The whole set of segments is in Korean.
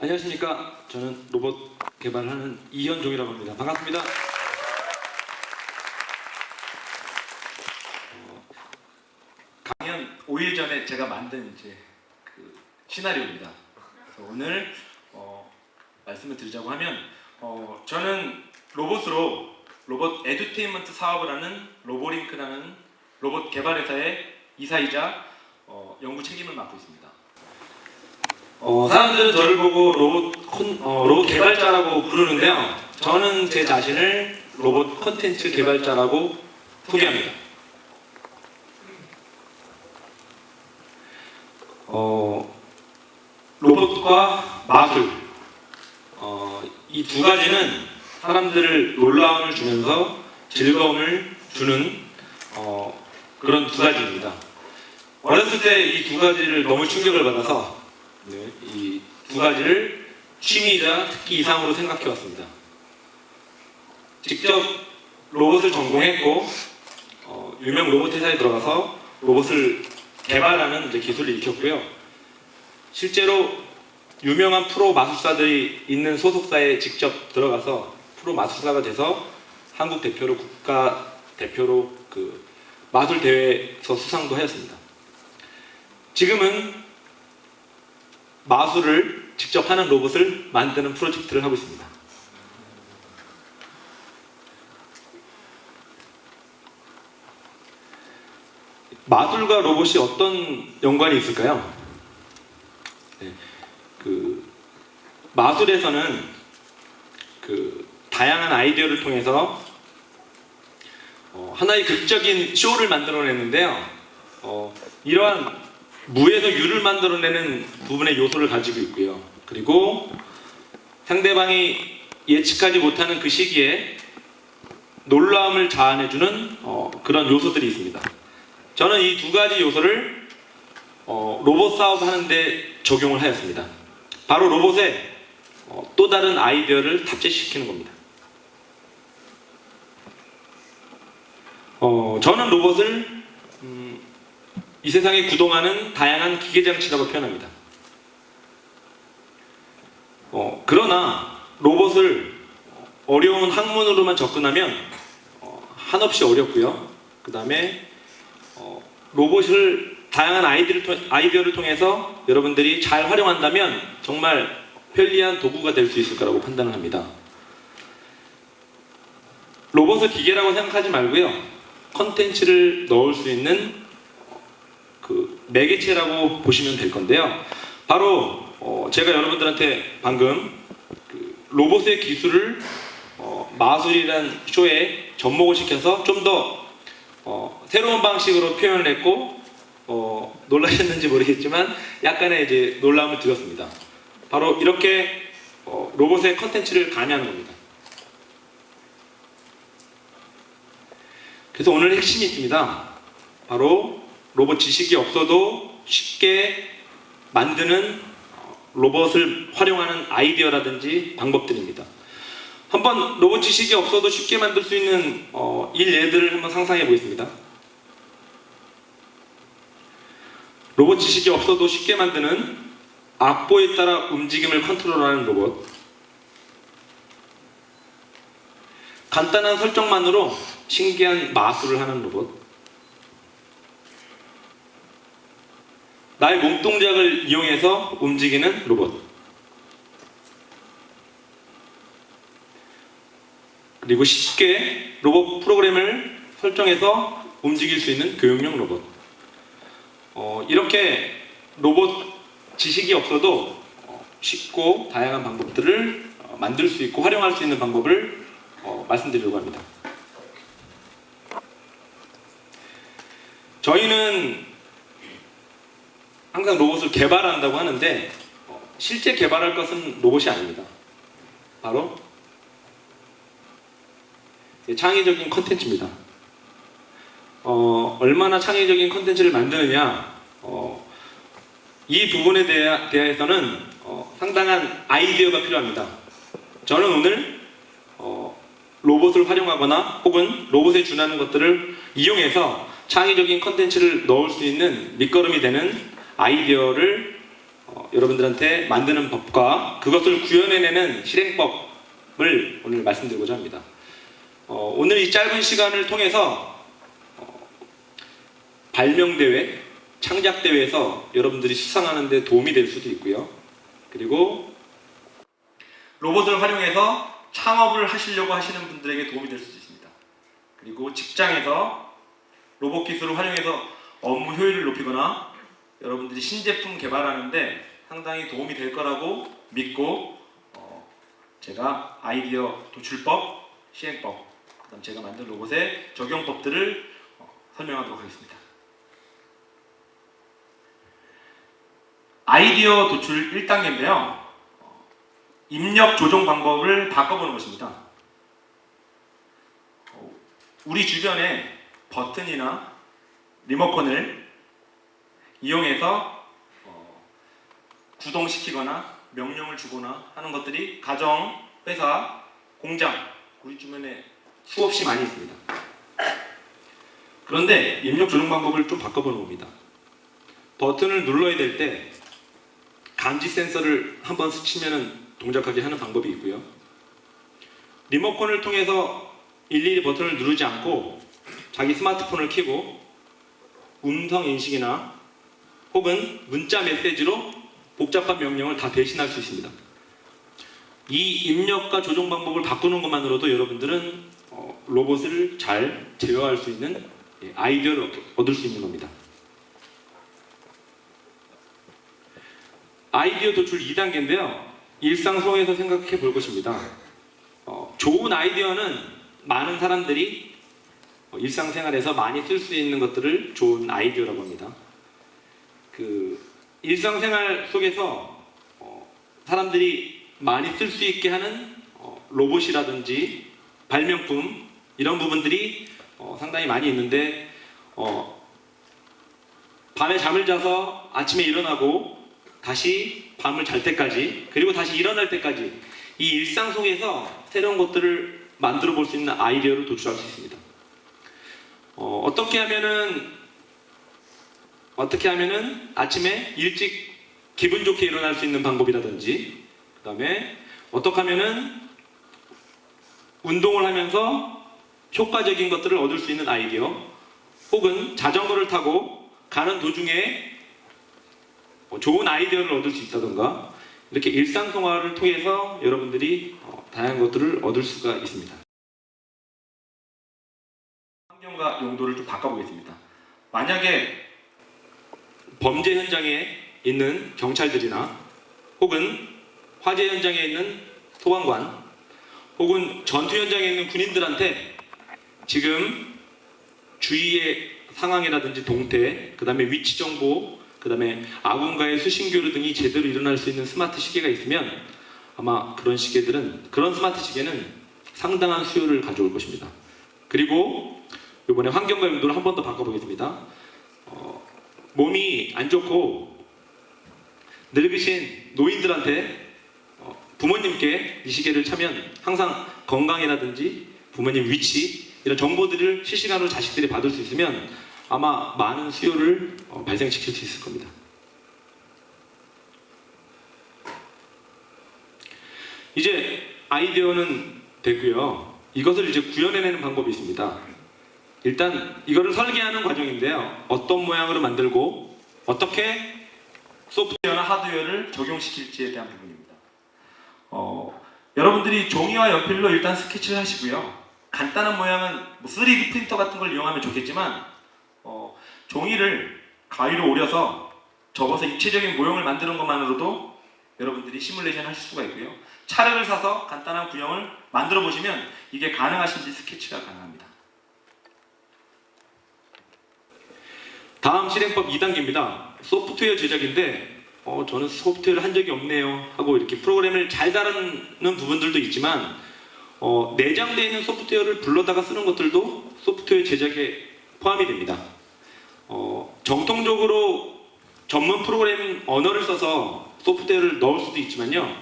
안녕하십니까. 저는 로봇 개발하는 이현종이라고 합니다. 반갑습니다. 강연 5일 전에 제가 만든 이제 그 시나리오입니다. 그래서 오늘 말씀을 드리자고 하면 저는 로봇 에듀테인먼트 사업을 하는 로보링크라는 로봇 개발 회사의 이사이자 연구 책임을 맡고 있습니다. 사람들은 저를 보고 로봇 개발자라고 부르는데요. 저는 제 자신을 로봇 콘텐츠 개발자라고 소개합니다. 로봇과 마술, 이 두 가지는 사람들을 놀라움을 주면서 즐거움을 주는 그런 두 가지입니다. 어렸을 때 이 두 가지를 너무 충격을 받아서 이 두 가지를 취미이자 특기 이상으로 생각해 왔습니다. 직접 로봇을 전공했고 유명 로봇 회사에 들어가서 로봇을 개발하는 기술을 익혔고요. 실제로 유명한 프로 마술사들이 있는 소속사에 직접 들어가서 프로 마술사가 돼서 한국 대표로 국가 대표로 그 마술 대회에서 수상도 하였습니다. 지금은 마술을 직접 하는 로봇을 만드는 프로젝트를 하고 있습니다. 마술과 로봇이 어떤 연관이 있을까요? 마술에서는 다양한 아이디어를 통해서 하나의 극적인 쇼를 만들어내는데요. 이러한 무에서 유를 만들어내는 부분의 요소를 가지고 있고요. 그리고 상대방이 예측하지 못하는 그 시기에 놀라움을 자아내주는 그런 요소들이 있습니다. 저는 이 두 가지 요소를 로봇 사업하는데 적용을 하였습니다. 바로 로봇에 또 다른 아이디어를 탑재시키는 겁니다. 저는 로봇을 이 세상에 구동하는 다양한 기계장치라고 표현합니다. 그러나 로봇을 어려운 학문으로만 접근하면 한없이 어렵고요. 그 다음에 로봇을 다양한 아이디어를 통해서 여러분들이 잘 활용한다면 정말 편리한 도구가 될 수 있을 거라고 판단을 합니다. 로봇을 기계라고 생각하지 말고요. 컨텐츠를 넣을 수 있는 그 매개체라고 보시면 될 건데요. 바로 제가 여러분들한테 방금 로봇의 기술을 마술이라는 쇼에 접목을 시켜서 좀 더 새로운 방식으로 표현을 했고 놀라셨는지 모르겠지만 약간의 이제 놀라움을 드렸습니다. 바로 이렇게 로봇의 컨텐츠를 가미하는 겁니다. 그래서 오늘 핵심이 있습니다. 바로 로봇 지식이 없어도 쉽게 만드는 로봇을 활용하는 아이디어라든지 방법들입니다. 한번 로봇 지식이 없어도 쉽게 만들 수 있는 예들을 한번 상상해 보겠습니다. 로봇 지식이 없어도 쉽게 만드는 악보에 따라 움직임을 컨트롤하는 로봇. 간단한 설정만으로 신기한 마술을 하는 로봇. 나의 몸동작을 이용해서 움직이는 로봇. 그리고 쉽게 로봇 프로그램을 설정해서 움직일 수 있는 교육용 로봇. 이렇게 로봇 지식이 없어도 쉽고 다양한 방법들을 만들 수 있고 활용할 수 있는 방법을 말씀드리려고 합니다. 저희는 항상 로봇을 개발한다고 하는데 실제 개발할 것은 로봇이 아닙니다. 바로 창의적인 컨텐츠입니다. 얼마나 창의적인 컨텐츠를 만드느냐, 이 부분에 대해서는 상당한 아이디어가 필요합니다. 저는 오늘 로봇을 활용하거나 혹은 로봇에 준하는 것들을 이용해서 창의적인 컨텐츠를 넣을 수 있는 밑거름이 되는 아이디어를 여러분들한테 만드는 법과 그것을 구현해내는 실행법을 오늘 말씀드리고자 합니다. 오늘 이 짧은 시간을 통해서 발명대회, 창작대회에서 여러분들이 수상하는 데 도움이 될 수도 있고요. 그리고 로봇을 활용해서 창업을 하시려고 하시는 분들에게 도움이 될 수도 있습니다. 그리고 직장에서 로봇 기술을 활용해서 업무 효율을 높이거나 여러분들이 신제품 개발하는데 상당히 도움이 될 거라고 믿고 제가 아이디어 도출법, 시행법, 그다음 제가 만든 로봇의 적용법들을 설명하도록 하겠습니다. 아이디어 도출 1단계인데요. 입력 조정 방법을 바꿔보는 것입니다. 우리 주변에 버튼이나 리모컨을 이용해서 구동시키거나 명령을 주거나 하는 것들이 가정, 회사, 공장, 우리 주변에 수없이 많이 있습니다. 그런데 입력 조정 방법을 좀 바꿔보는 겁니다. 버튼을 눌러야 될 때 감지 센서를 한번 스치면 동작하게 하는 방법이 있고요. 리모컨을 통해서 일일이 버튼을 누르지 않고 자기 스마트폰을 켜고 음성 인식이나 혹은 문자 메시지로 복잡한 명령을 다 대신할 수 있습니다. 이 입력과 조정 방법을 바꾸는 것만으로도 여러분들은 로봇을 잘 제어할 수 있는 아이디어를 얻을 수 있는 겁니다. 아이디어 도출 2단계인데요. 일상 속에서 생각해 볼 것입니다. 좋은 아이디어는 많은 사람들이 일상생활에서 많이 쓸 수 있는 것들을 좋은 아이디어라고 합니다. 일상생활 속에서 사람들이 많이 쓸 수 있게 하는 로봇이라든지 발명품 이런 부분들이 상당히 많이 있는데 밤에 잠을 자서 아침에 일어나고 다시 밤을 잘 때까지 그리고 다시 일어날 때까지 이 일상 속에서 새로운 것들을 만들어 볼 수 있는 아이디어를 도출할 수 있습니다. 어떻게 하면은 아침에 일찍 기분 좋게 일어날 수 있는 방법이라든지 그 다음에 어떻게 하면은 운동을 하면서 효과적인 것들을 얻을 수 있는 아이디어 혹은 자전거를 타고 가는 도중에 좋은 아이디어를 얻을 수 있다던가 이렇게 일상생활을 통해서 여러분들이 다양한 것들을 얻을 수가 있습니다. 환경과 용도를 좀 바꿔보겠습니다. 만약에 범죄 현장에 있는 경찰들이나 혹은 화재 현장에 있는 소방관 혹은 전투 현장에 있는 군인들한테 지금 주위의 상황이라든지 동태, 그 다음에 위치 정보, 그 다음에 아군과의 수신 교류 등이 제대로 일어날 수 있는 스마트 시계가 있으면 아마 그런 스마트 시계는 상당한 수요를 가져올 것입니다. 그리고 이번에 환경과 용도를 한 번 더 바꿔보겠습니다. 몸이 안 좋고 늙으신 노인들한테 부모님께 이 시계를 차면 항상 건강이라든지 부모님 위치 이런 정보들을 실시간으로 자식들이 받을 수 있으면 아마 많은 수요를 발생시킬 수 있을 겁니다. 이제 아이디어는 됐고요. 이것을 이제 구현해내는 방법이 있습니다. 일단 이거를 설계하는 과정인데요. 어떤 모양으로 만들고 어떻게 소프트웨어나 하드웨어를 적용시킬지에 대한 부분입니다. 여러분들이 종이와 연필로 일단 스케치를 하시고요. 간단한 모양은 3D 프린터 같은 걸 이용하면 좋겠지만 종이를 가위로 오려서 접어서 입체적인 모형을 만드는 것만으로도 여러분들이 시뮬레이션 하실 수가 있고요. 찰흙을 사서 간단한 구형을 만들어 보시면 이게 가능하신지 스케치가 가능합니다. 다음 실행법 2단계입니다. 소프트웨어 제작인데 저는 소프트웨어를 한 적이 없네요 하고 이렇게 프로그램을 잘 다루는 부분들도 있지만 내장되어 있는 소프트웨어를 불러다가 쓰는 것들도 소프트웨어 제작에 포함이 됩니다. 정통적으로 전문 프로그래밍 언어를 써서 소프트웨어를 넣을 수도 있지만요.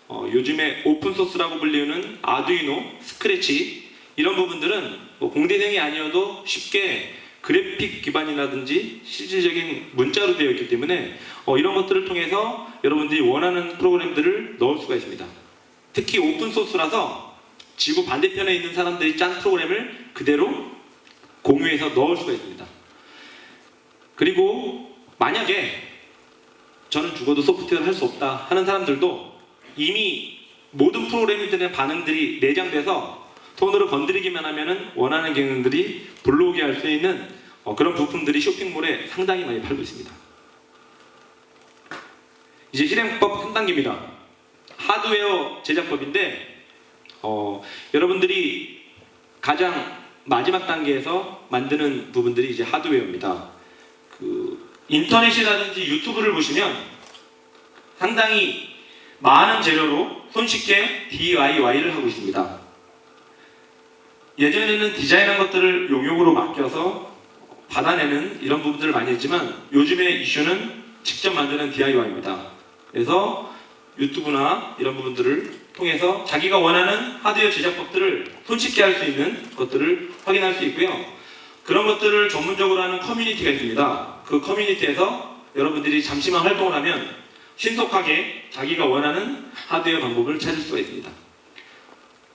요즘에 오픈소스라고 불리는 아두이노, 스크래치 이런 부분들은 공대생이 아니어도 쉽게 그래픽 기반이라든지 실질적인 문자로 되어 있기 때문에 이런 것들을 통해서 여러분들이 원하는 프로그램들을 넣을 수가 있습니다. 특히 오픈소스라서 지구 반대편에 있는 사람들이 짠 프로그램을 그대로 공유해서 넣을 수가 있습니다. 그리고 만약에 저는 죽어도 소프트웨어를 할 수 없다 하는 사람들도 이미 모든 프로그램에 대한 반응들이 내장돼서 손으로 건드리기만 하면은 원하는 기능들이 불러오게 할 수 있는 그런 부품들이 쇼핑몰에 상당히 많이 팔고 있습니다. 이제 실행법 3단계입니다. 하드웨어 제작법인데 여러분들이 가장 마지막 단계에서 만드는 부분들이 이제 하드웨어입니다. 인터넷이라든지 유튜브를 보시면 상당히 많은 재료로 손쉽게 DIY를 하고 있습니다. 예전에는 디자인한 것들을 용역으로 맡겨서 받아내는 이런 부분들을 많이 했지만 요즘의 이슈는 직접 만드는 DIY입니다. 그래서 유튜브나 이런 부분들을 통해서 자기가 원하는 하드웨어 제작법들을 손쉽게 할 수 있는 것들을 확인할 수 있고요. 그런 것들을 전문적으로 하는 커뮤니티가 있습니다. 그 커뮤니티에서 여러분들이 잠시만 활동을 하면 신속하게 자기가 원하는 하드웨어 방법을 찾을 수가 있습니다.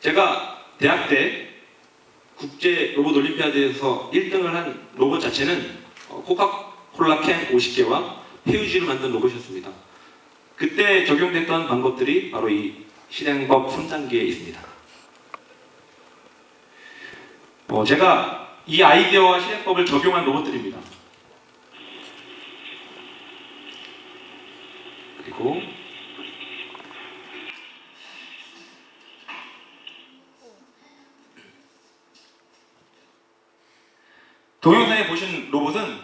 제가 대학 때 국제 로봇 올림피아드에서 1등을 한 로봇 자체는 코카콜라 캔 50개와 페우지를 만든 로봇이었습니다. 그때 적용됐던 방법들이 바로 이 실행법 3단계에 있습니다. 제가 이 아이디어와 실행법을 적용한 로봇들입니다. 그리고 동영상에 보신 로봇은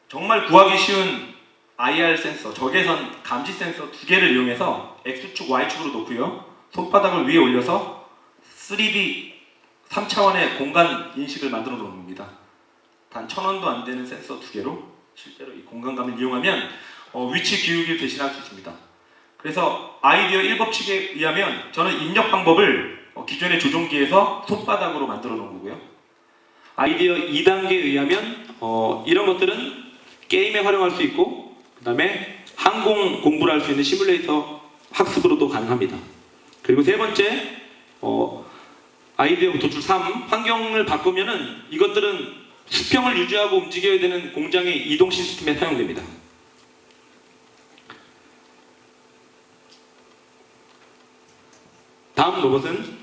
정말 구하기 쉬운 IR 센서, 적외선 감지 센서 2개를 이용해서 X축, Y축으로 놓고요. 손바닥을 위에 올려서 3D 3차원의 공간 인식을 만들어 놓은 겁니다. 단 1,000원도 안 되는 센서 2개로 실제로 이 공간감을 이용하면 위치 기울기를 대신할 수 있습니다. 그래서 아이디어 1법칙에 의하면 저는 입력 방법을 기존의 조종기에서 손바닥으로 만들어 놓은 거고요. 아이디어 2단계에 의하면 이런 것들은 게임에 활용할 수 있고 그 다음에 항공 공부를 할 수 있는 시뮬레이터 학습으로도 가능합니다. 그리고 세 번째 아이디어 도출 3 환경을 바꾸면은 이것들은 수평을 유지하고 움직여야 되는 공장의 이동 시스템에 사용됩니다. 다음 로봇은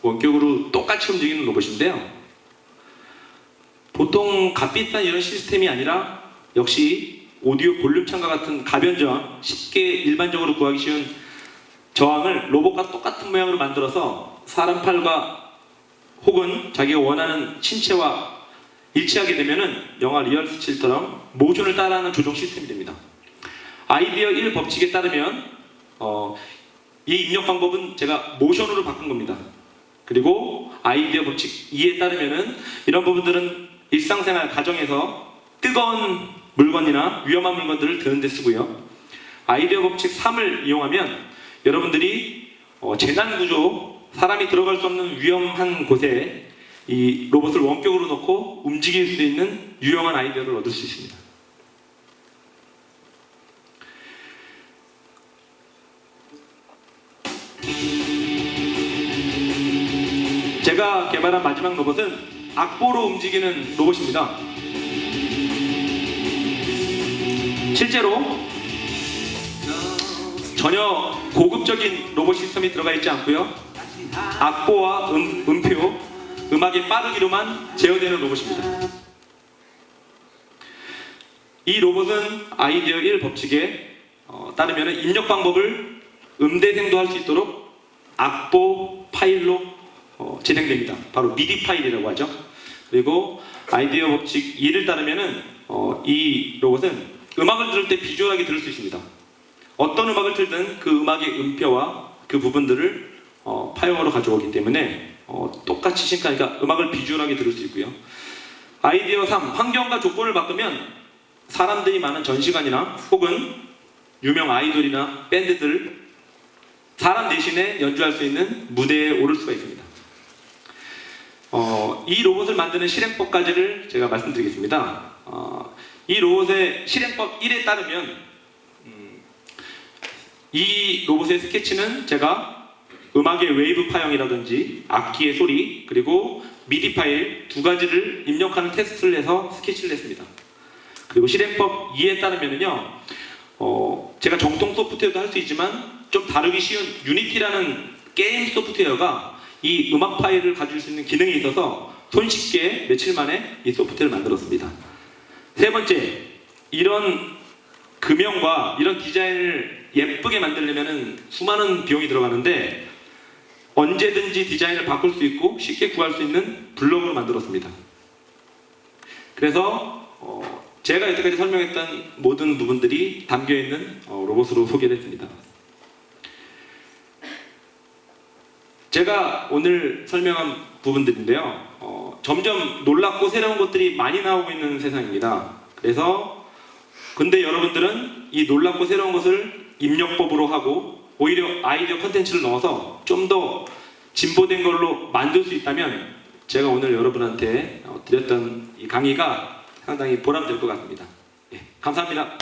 원격으로 똑같이 움직이는 로봇인데요. 보통 값비싼 이런 시스템이 아니라 역시 오디오 볼륨 창과 같은 가변 저항, 쉽게 일반적으로 구하기 쉬운 저항을 로봇과 똑같은 모양으로 만들어서 사람 팔과 혹은 자기가 원하는 신체와 일치하게 되면은 영화 리얼스틸처럼 모션을 따라하는 조종 시스템이 됩니다. 아이디어 1 법칙에 따르면 이 입력 방법은 제가 모션으로 바꾼 겁니다. 그리고 아이디어 법칙 2에 따르면은 이런 부분들은 일상생활 가정에서 뜨거운 물건이나 위험한 물건들을 드는 데 쓰고요. 아이디어 법칙 3을 이용하면 여러분들이 재난 구조, 사람이 들어갈 수 없는 위험한 곳에 이 로봇을 원격으로 놓고 움직일 수 있는 유용한 아이디어를 얻을 수 있습니다. 제가 개발한 마지막 로봇은 악보로 움직이는 로봇입니다. 실제로 전혀 고급적인 로봇 시스템이 들어가 있지 않고요. 악보와 음표, 음악의 빠르기로만 제어되는 로봇입니다. 이 로봇은 아이디어 1 법칙에 따르면 입력 방법을 음대생도 할 수 있도록 악보 파일로 진행됩니다. 바로 미디 파일이라고 하죠. 그리고 아이디어 법칙 2를 따르면은 이 로봇은 음악을 들을 때 비주얼하게 들을 수 있습니다. 어떤 음악을 틀든 그 음악의 음표와 그 부분들을 파일로 가져오기 때문에 똑같이 시nk하니까 음악을 비주얼하게 들을 수 있고요. 아이디어 3 환경과 조건을 바꾸면 사람들이 많은 전시관이나 혹은 유명 아이돌이나 밴드들 사람 대신에 연주할 수 있는 무대에 오를 수가 있습니다. 이 로봇을 만드는 실행법까지를 제가 말씀드리겠습니다. 이 로봇의 실행법 1에 따르면 이 로봇의 스케치는 제가 음악의 웨이브 파형이라든지 악기의 소리 그리고 미디 파일 두 가지를 입력하는 테스트를 해서 스케치를 했습니다. 그리고 실행법 2에 따르면요, 제가 정통 소프트웨어도 할 수 있지만 좀 다루기 쉬운 유니티라는 게임 소프트웨어가 이 음악 파일을 가질 수 있는 기능이 있어서 손쉽게 며칠 만에 이 소프트웨어를 만들었습니다. 세 번째, 이런 금형과 이런 디자인을 예쁘게 만들려면 수많은 비용이 들어가는데 언제든지 디자인을 바꿀 수 있고 쉽게 구할 수 있는 블록으로 만들었습니다. 그래서 제가 여태까지 설명했던 모든 부분들이 담겨있는 로봇으로 소개를 했습니다. 제가 오늘 설명한 부분들인데요, 점점 놀랍고 새로운 것들이 많이 나오고 있는 세상입니다. 그래서 근데 여러분들은 이 놀랍고 새로운 것을 입력법으로 하고 오히려 아이디어 컨텐츠를 넣어서 좀 더 진보된 걸로 만들 수 있다면 제가 오늘 여러분한테 드렸던 이 강의가 상당히 보람될 것 같습니다. 예, 감사합니다.